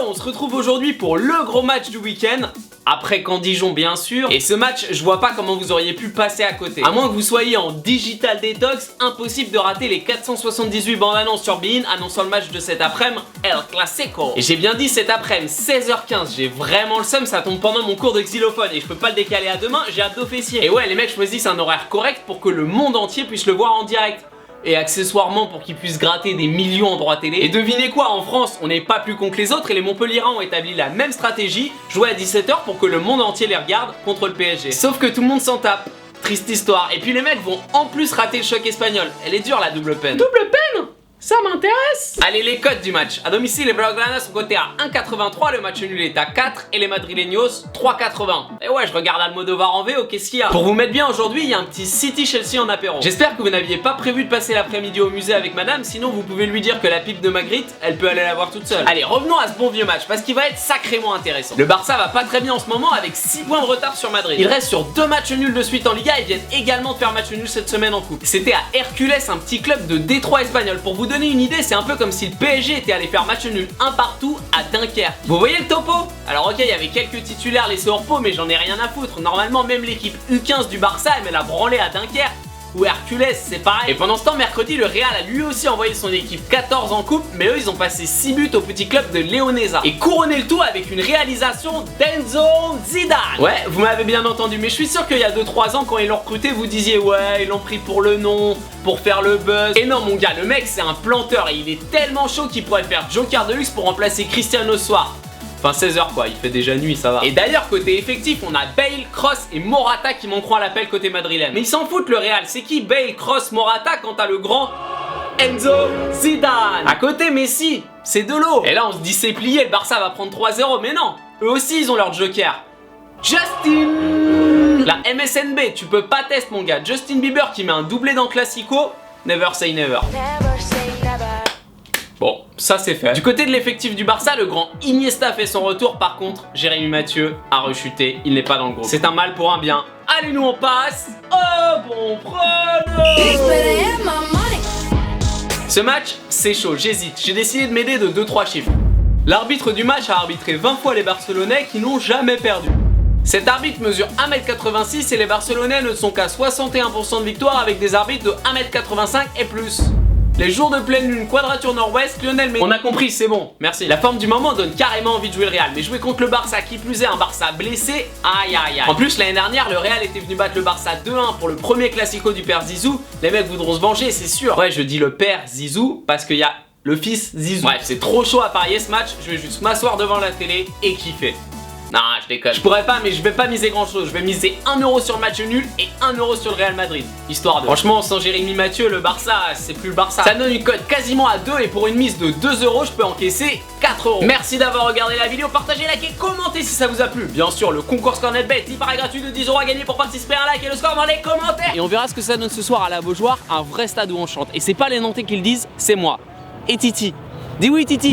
on se retrouve aujourd'hui pour le gros match du week-end. Après Caen Dijon bien sûr. Et ce match, je vois pas comment vous auriez pu passer à côté. À moins que vous soyez en digital detox, impossible de rater les 478 bandes annonces sur Bein annonçant le match de cet après-midi, El Clasico. Et j'ai bien dit cet après-midi, 16h15, j'ai vraiment le seum, ça tombe pendant mon cours de xylophone et je peux pas le décaler à demain, j'ai hâte d'au fessier. Et ouais, les mecs choisissent un horaire correct pour que le monde entier puisse le voir en direct. Et accessoirement pour qu'ils puissent gratter des millions en droit télé. Et devinez quoi, en France, on n'est pas plus con que les autres et les Montpelliérains ont établi la même stratégie, jouer à 17h pour que le monde entier les regarde contre le PSG. Sauf que tout le monde s'en tape. Triste histoire. Et puis les mecs vont en plus rater le choc espagnol. Elle est dure la double peine. Double peine ? Ça m'intéresse. Allez, les cotes du match. À domicile, les Blaugrana sont cotés à 1,83, le match nul est à 4 et les Madrileños 3,80. Et ouais, je regarde Almodovar en VO, qu'est-ce qu'il y a? Pour vous mettre bien aujourd'hui, il y a un petit City-Chelsea en apéro. J'espère que vous n'aviez pas prévu de passer l'après-midi au musée avec madame, sinon vous pouvez lui dire que la pipe de Magritte, elle peut aller la voir toute seule. Allez, revenons à ce bon vieux match, parce qu'il va être sacrément intéressant. Le Barça va pas très bien en ce moment avec 6 points de retard sur Madrid. Il reste sur 2 matchs nuls de suite en Liga et viennent également de faire match nul cette semaine en coupe. C'était à Hércules, un petit club de Détroit espagnol. Pour vous donner une idée, c'est un peu comme si le PSG était allé faire match nul un partout à Dunkerque. Vous voyez le topo? Alors ok, il y avait quelques titulaires laissés hors pot, mais j'en ai rien à foutre. Normalement, même l'équipe U15 du Barça, elle met la branlée à Dunkerque. Ou Hércules, c'est pareil. Et pendant ce temps, mercredi, le Real a lui aussi envoyé son équipe 14 en coupe, mais eux, ils ont passé 6 buts au petit club de Leonesa. Et couronné le tout avec une réalisation d'Enzo Zidane. Ouais, vous m'avez bien entendu, mais je suis sûr qu'il y a 2-3 ans, quand ils l'ont recruté, vous disiez ouais, ils l'ont pris pour le nom, pour faire le buzz. Et non, mon gars, le mec, c'est un planteur et il est tellement chaud qu'il pourrait faire Joker de luxe pour remplacer Cristiano ce soir. Enfin 16h quoi, il fait déjà nuit, ça va. Et d'ailleurs côté effectif, on a Bale, Kroos et Morata qui manqueront à l'appel côté madrilène. Mais ils s'en foutent le Real, c'est qui Bale, Kroos, Morata quand t'as le grand Enzo Zidane? À côté Messi, c'est de l'eau. Et là on se dit c'est plié, le Barça va prendre 3-0, mais non, eux aussi ils ont leur joker. Justin! La MSNB, tu peux pas tester mon gars. Justin Bieber qui met un doublé dans Classico, never say never. Bon, ça c'est fait. Du côté de l'effectif du Barça, le grand Iniesta fait son retour. Par contre, Jérémy Mathieu a rechuté, il n'est pas dans le groupe. C'est un mal pour un bien. Allez, nous on passe au bon prono. Ce match, c'est chaud, j'hésite. J'ai décidé de m'aider de 2-3 chiffres. L'arbitre du match a arbitré 20 fois les Barcelonais qui n'ont jamais perdu. Cet arbitre mesure 1m86 et les Barcelonais ne sont qu'à 61% de victoire avec des arbitres de 1m85 et plus. Les jours de pleine lune, quadrature nord-ouest, Lionel Messi. On a compris, c'est bon, merci. La forme du moment donne carrément envie de jouer le Real, mais jouer contre le Barça, qui plus est un Barça blessé, aïe aïe aïe. En plus, l'année dernière, le Real était venu battre le Barça 2-1 pour le premier Classico du père Zizou. Les mecs voudront se venger, c'est sûr. Ouais, je dis le père Zizou parce qu'il y a le fils Zizou. Bref, c'est trop chaud à parier ce match, je vais juste m'asseoir devant la télé et kiffer. Non, je déconne. Je pourrais pas, mais je vais pas miser grand chose. Je vais miser 1 euro sur le match nul et 1 euro sur le Real Madrid. Histoire de. Franchement, sans Jérémy Mathieu, le Barça, c'est plus le Barça. Ça donne une cote quasiment à 2 et pour une mise de 2 euros, je peux encaisser 4 euros. Merci d'avoir regardé la vidéo. Partagez, likez, commentez si ça vous a plu. Bien sûr, le concours Scornetbet, il paraît gratuit de 10 euros à gagner pour participer à un like et le score dans les commentaires. Et on verra ce que ça donne ce soir à la Beaujoire, un vrai stade où on chante. Et c'est pas les Nantais qui le disent, c'est moi. Et Titi. Dis oui, Titi.